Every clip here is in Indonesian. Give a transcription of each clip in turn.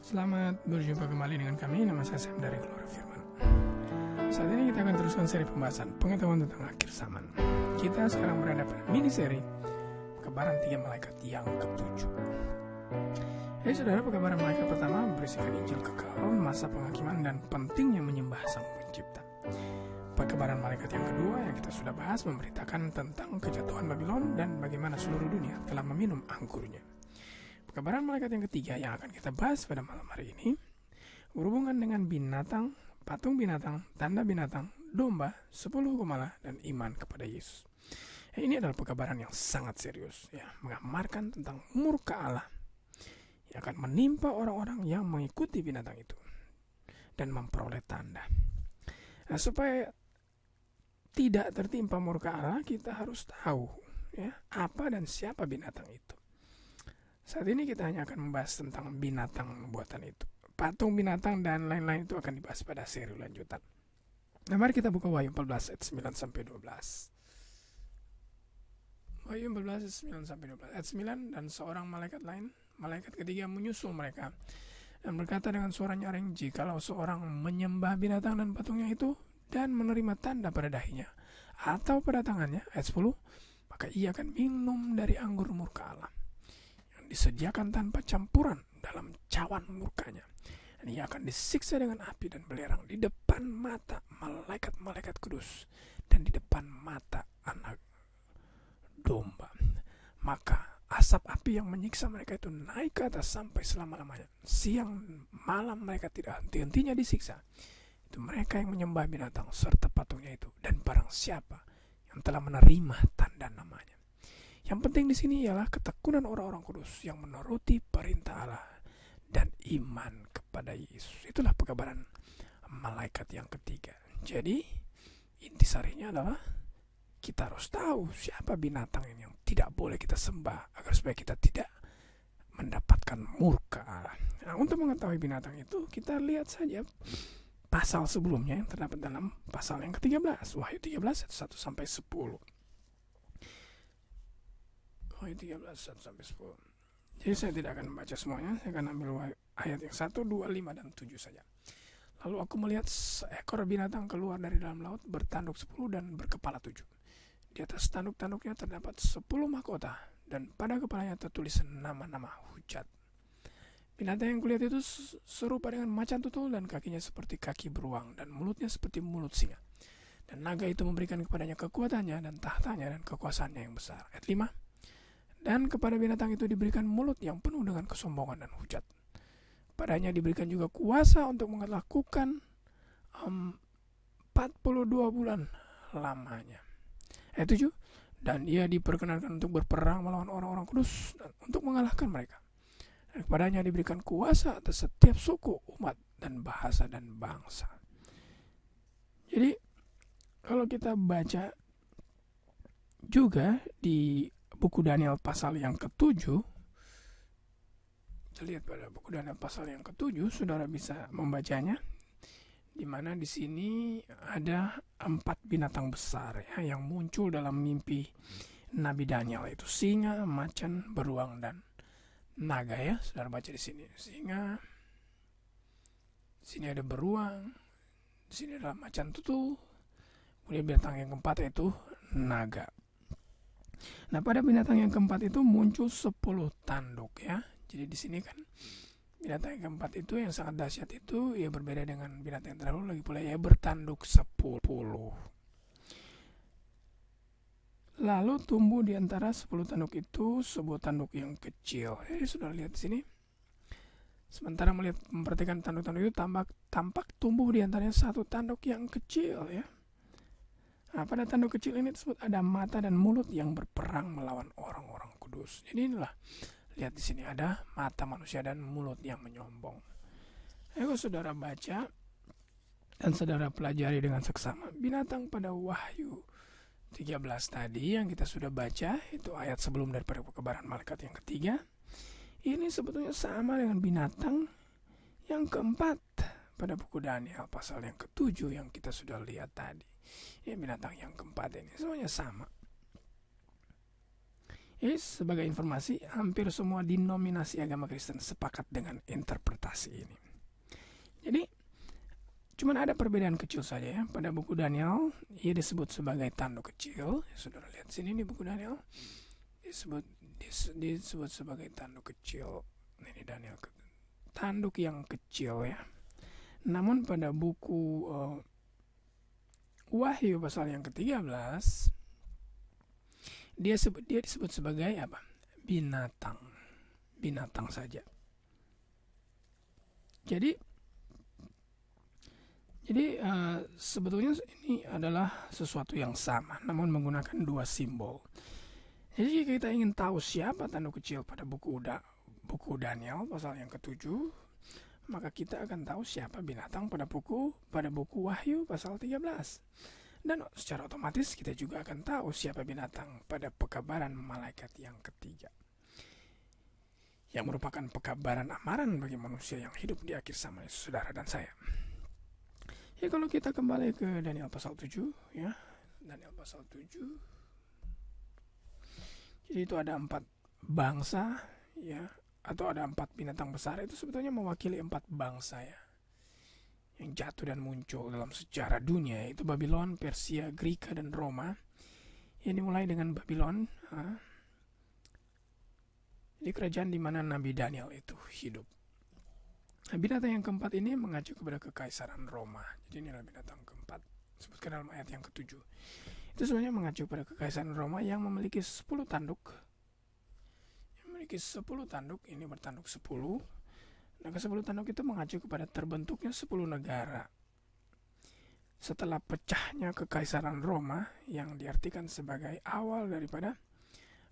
Selamat berjumpa kembali dengan kami, nama saya Sam dari Keluarga Firman. Saat ini kita akan teruskan seri pembahasan pengetahuan tentang akhir zaman. Kita sekarang berada pada mini seri Pekabaran 3 Malaikat yang ketujuh. Jadi saudara, pekabaran malaikat pertama berisikan Injil kekal, masa penghakiman, dan pentingnya menyembah Sang Pencipta. Pekabaran malaikat yang kedua yang kita sudah bahas memberitakan tentang kejatuhan Babylon dan bagaimana seluruh dunia telah meminum anggurnya. Pekabaran malaikat yang ketiga yang akan kita bahas pada malam hari ini berhubungan dengan binatang, patung binatang, tanda binatang, domba, 10 hukumalah, dan iman kepada Yesus. Ini adalah pekabaran yang sangat serius, menggambarkan tentang murka Allah yang akan menimpa orang-orang yang mengikuti binatang itu dan memperoleh tanda. Nah, supaya tidak tertimpa murka Allah, kita harus tahu apa dan siapa binatang itu. Saat ini kita hanya akan membahas tentang binatang buatan itu. Patung binatang dan lain-lain itu akan dibahas pada seri lanjutan. Nah, mari kita buka Wahyu 14 ayat 9-12. Wahyu 14 ayat 9-12. Ayat 9, dan seorang malaikat lain, malaikat ketiga menyusul mereka dan berkata dengan suara nyaring, jikalau seorang menyembah binatang dan patungnya itu dan menerima tanda pada dahinya atau pada tangannya, ayat 10, maka ia akan minum dari anggur murka Allah disediakan tanpa campuran dalam cawan murkanya, dan ia akan disiksa dengan api dan belerang di depan mata malaikat-malaikat kudus dan di depan mata anak domba. Maka asap api yang menyiksa mereka itu naik ke atas sampai selama-lamanya. Siang malam mereka tidak henti-hentinya disiksa. Itu mereka yang menyembah binatang serta patungnya itu, dan barang siapa yang telah menerima tanda namanya. Yang penting di sini ialah ketekunan orang-orang kudus yang menuruti perintah Allah dan iman kepada Yesus. Itulah pekabaran malaikat yang ketiga. Jadi intisarinya adalah kita harus tahu siapa binatang ini yang tidak boleh kita sembah agar supaya kita tidak mendapatkan murka Allah. Nah, untuk mengetahui binatang itu kita lihat saja pasal sebelumnya yang terdapat dalam pasal yang ke-13, Wahyu 13 ayat 1-10. Wahyu 13 1-10. Jadi saya tidak akan membaca semuanya, saya akan ambil ayat yang 1, 2, 5, dan 7 saja. Lalu aku melihat seekor binatang keluar dari dalam laut bertanduk 10 dan berkepala 7. Di atas tanduk-tanduknya terdapat 10 mahkota, dan pada kepalanya tertulis nama-nama hujat. Binatang yang kulihat itu serupa dengan macan tutul, dan kakinya seperti kaki beruang, dan mulutnya seperti mulut singa. Dan naga itu memberikan kepadanya kekuatannya dan tahtanya dan kekuasaannya yang besar. Ayat 5. Dan kepada binatang itu diberikan mulut yang penuh dengan kesombongan dan hujat. Padanya diberikan juga kuasa untuk melakukan 42 bulan lamanya. Ayat 7. Dan ia diperkenankan untuk berperang melawan orang-orang kudus dan untuk mengalahkan mereka. Dan kepadanya diberikan kuasa atas setiap suku, umat, dan bahasa dan bangsa. Jadi kalau kita baca juga di buku Daniel pasal yang ke-7, kita lihat pada buku Daniel pasal yang ke-7, saudara bisa membacanya, di mana di sini ada 4 binatang besar yang muncul dalam mimpi Nabi Daniel, itu singa, macan, beruang, dan naga. Saudara baca di sini singa, di sini ada beruang, di sini ada macan tutul, kemudian binatang yang keempat yaitu naga. Nah, pada binatang yang keempat itu muncul 10 tanduk Jadi di sini kan binatang yang keempat itu yang sangat dahsyat itu berbeda dengan binatang yang terdahulu, lagi pula bertanduk 10. Lalu tumbuh di antara 10 tanduk itu sebuah tanduk yang kecil. Sudah lihat di sini. Sementara memperhatikan tanduk-tanduk itu tampak tumbuh di antaranya satu tanduk yang kecil Nah, pada tanduk kecil ini tersebut ada mata dan mulut yang berperang melawan orang-orang kudus. Jadi inilah, lihat di sini ada mata manusia dan mulut yang menyombong. Ayo saudara baca dan saudara pelajari dengan seksama binatang pada Wahyu 13 tadi yang kita sudah baca, itu ayat sebelum daripada pekabaran malaikat yang ketiga. Ini sebetulnya sama dengan binatang yang keempat pada buku Daniel pasal yang ke-7 yang kita sudah lihat tadi. Binatang yang keempat ini semuanya sama. Sebagai informasi, hampir semua denominasi agama Kristen sepakat dengan interpretasi ini. Jadi, cuman ada perbedaan kecil saja ya. Pada buku Daniel, ia disebut sebagai tanduk kecil. Saudara lihat sini di buku Daniel, disebut sebagai tanduk kecil. Ini Daniel, tanduk yang kecil ya. Namun pada buku Wahyu pasal yang ke-13, dia disebut sebagai apa? Binatang saja. Jadi sebetulnya ini adalah sesuatu yang sama, namun menggunakan dua simbol. Jadi jika kita ingin tahu siapa tanduk kecil pada buku Daniel pasal yang ke-7, maka kita akan tahu siapa binatang pada buku Wahyu pasal 13. Dan secara otomatis kita juga akan tahu siapa binatang pada pekabaran malaikat yang ketiga, yang merupakan pekabaran amaran bagi manusia yang hidup di akhir zaman, saudara dan saya. Ya, kalau kita kembali ke Daniel pasal 7 ya, Daniel pasal 7. Jadi itu ada 4 bangsa ya, atau ada 4 binatang besar. Itu sebetulnya mewakili 4 bangsa ya, yang jatuh dan muncul dalam sejarah dunia, yaitu Babylon, Persia, Greka, dan Roma. Ini mulai dengan Babylon, di kerajaan di mana Nabi Daniel itu hidup. Nah, binatang yang keempat ini mengacu kepada kekaisaran Roma. Jadi ini adalah binatang keempat, disebutkan dalam ayat yang ke-7. Itu sebenarnya mengacu pada kekaisaran Roma yang memiliki 10 tanduk. Ini bertanduk 10. Nah, ke-10 tanduk itu mengacu kepada terbentuknya 10 negara. Setelah pecahnya kekaisaran Roma yang diartikan sebagai awal daripada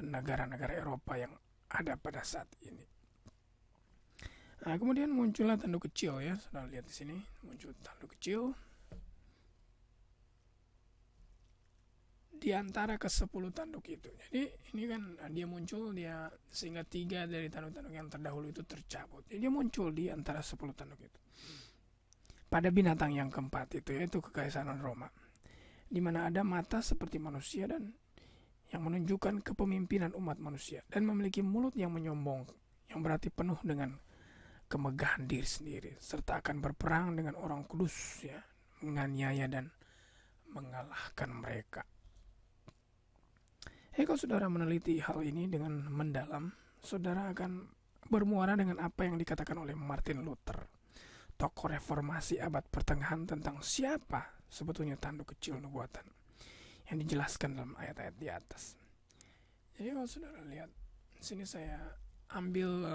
negara-negara Eropa yang ada pada saat ini. Nah, kemudian muncullah tanduk kecil ya. Sudah lihat di sini, muncul tanduk kecil di antara ke-10 tanduk itu. Jadi ini kan dia muncul sehingga 3 dari tanduk-tanduk yang terdahulu itu tercabut. Jadi dia muncul di antara 10 tanduk itu. Pada binatang yang keempat itu, yaitu kekaisaran Roma, di mana ada mata seperti manusia dan yang menunjukkan kepemimpinan umat manusia, dan memiliki mulut yang menyombong, yang berarti penuh dengan kemegahan diri sendiri, serta akan berperang dengan orang kudus ya, menganiaya dan mengalahkan mereka. Kalau saudara meneliti hal ini dengan mendalam, saudara akan bermuara dengan apa yang dikatakan oleh Martin Luther, tokoh reformasi abad pertengahan, tentang siapa sebetulnya tanduk kecil nubuatan yang dijelaskan dalam ayat-ayat di atas. Jadi kalau saudara lihat, sini saya ambil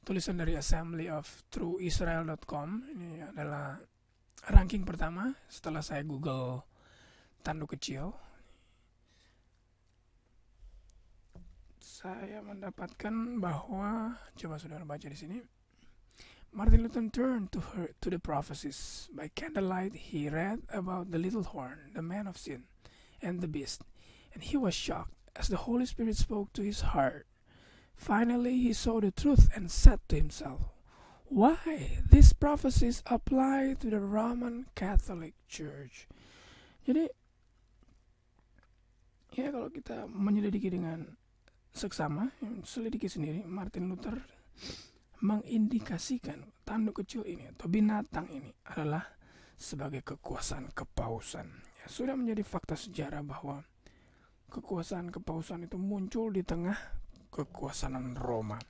tulisan dari assemblyofTrueIsrael.com. Ini adalah ranking pertama setelah saya Google tanduk kecil. Saya mendapatkan bahwa, coba saudara baca di sini. Martin Luther turned to the prophecies. By candlelight he read about the little horn, the man of sin, and the beast, and he was shocked as the Holy Spirit spoke to his heart. Finally he saw the truth and said to himself, why these prophecies apply to the Roman Catholic Church. Jadi ya, kalau kita menyelidiki dengan seksama, selidiki sendiri, Martin Luther mengindikasikan tanduk kecil ini atau binatang ini adalah sebagai kekuasaan kepausan. Ya, sudah menjadi fakta sejarah bahwa kekuasaan kepausan itu muncul di tengah kekuasaan Roma.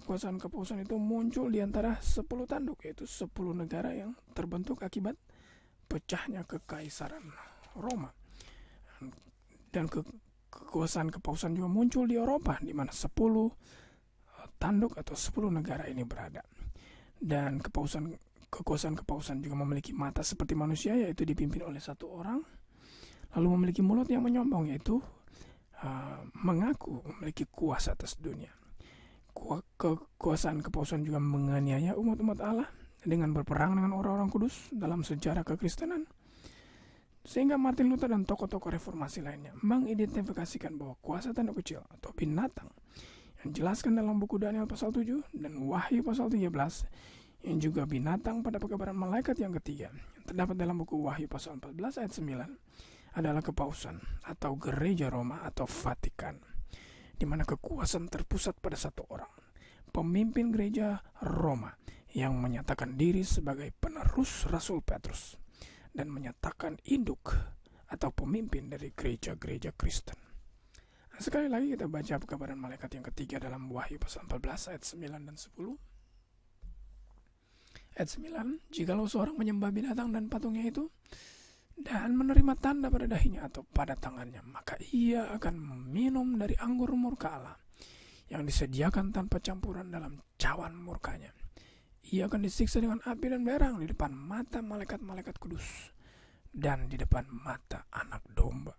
Kekuasaan kepausan itu muncul di antara 10 tanduk, yaitu 10 negara yang terbentuk akibat pecahnya kekaisaran Roma. Dan kekuasaan kepausan juga muncul di Eropa, di mana 10 tanduk atau 10 negara ini berada. Dan kekuasaan kepausan juga memiliki mata seperti manusia, yaitu dipimpin oleh 1 orang, lalu memiliki mulut yang menyombong, yaitu mengaku memiliki kuasa atas dunia. Kekuasaan kepausan juga menganiaya umat-umat Allah dengan berperang dengan orang-orang kudus dalam sejarah kekristenan. Sehingga Martin Luther dan tokoh-tokoh reformasi lainnya mengidentifikasikan bahwa kuasa tanduk kecil atau binatang yang dijelaskan dalam buku Daniel pasal 7 dan Wahyu pasal 13, yang juga binatang pada pekabaran malaikat yang ketiga yang terdapat dalam buku Wahyu pasal 14 ayat 9, adalah kepausan atau gereja Roma atau Vatikan, di mana kekuasaan terpusat pada satu orang, pemimpin gereja Roma yang menyatakan diri sebagai penerus Rasul Petrus dan menyatakan induk atau pemimpin dari gereja-gereja Kristen. Nah, sekali lagi kita baca pekabaran malaikat yang ketiga dalam Wahyu pasal 14 ayat 9 dan 10. Ayat 9, jikalau seorang menyembah binatang dan patungnya itu dan menerima tanda pada dahinya atau pada tangannya, maka ia akan minum dari anggur murka Allah yang disediakan tanpa campuran dalam cawan murkanya. Ia akan disiksa dengan api dan belerang di depan mata malaikat-malaikat kudus dan di depan mata anak domba.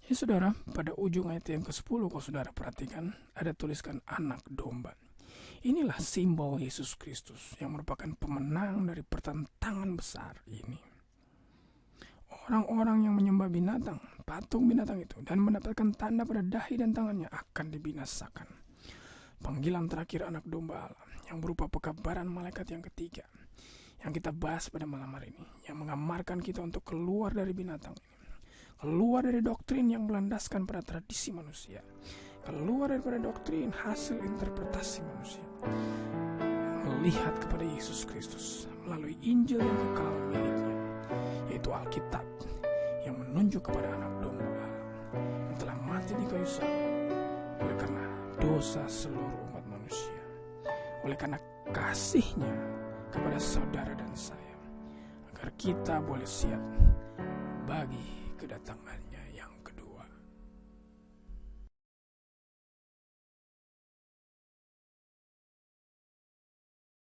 Jadi saudara, pada ujung ayat yang ke-10 kalau saudara perhatikan, ada tuliskan anak domba. Inilah simbol Yesus Kristus yang merupakan pemenang dari pertentangan besar ini. Orang-orang yang menyembah binatang, patung binatang itu, dan mendapatkan tanda pada dahi dan tangannya akan dibinasakan. Panggilan terakhir anak domba Allah yang berupa pekabaran malaikat yang ketiga yang kita bahas pada malam hari ini, yang menggambarkan kita untuk keluar dari binatang ini, keluar dari doktrin yang melandaskan pada tradisi manusia, keluar daripada doktrin hasil interpretasi manusia, melihat kepada Yesus Kristus melalui Injil yang kekal miliknya, yaitu Alkitab yang menunjuk kepada anak domba Allah yang telah mati di kayu salib oleh karena dosa seluruh umat manusia, oleh karena kasih-Nya kepada saudara dan saya, agar kita boleh siap bagi kedatangan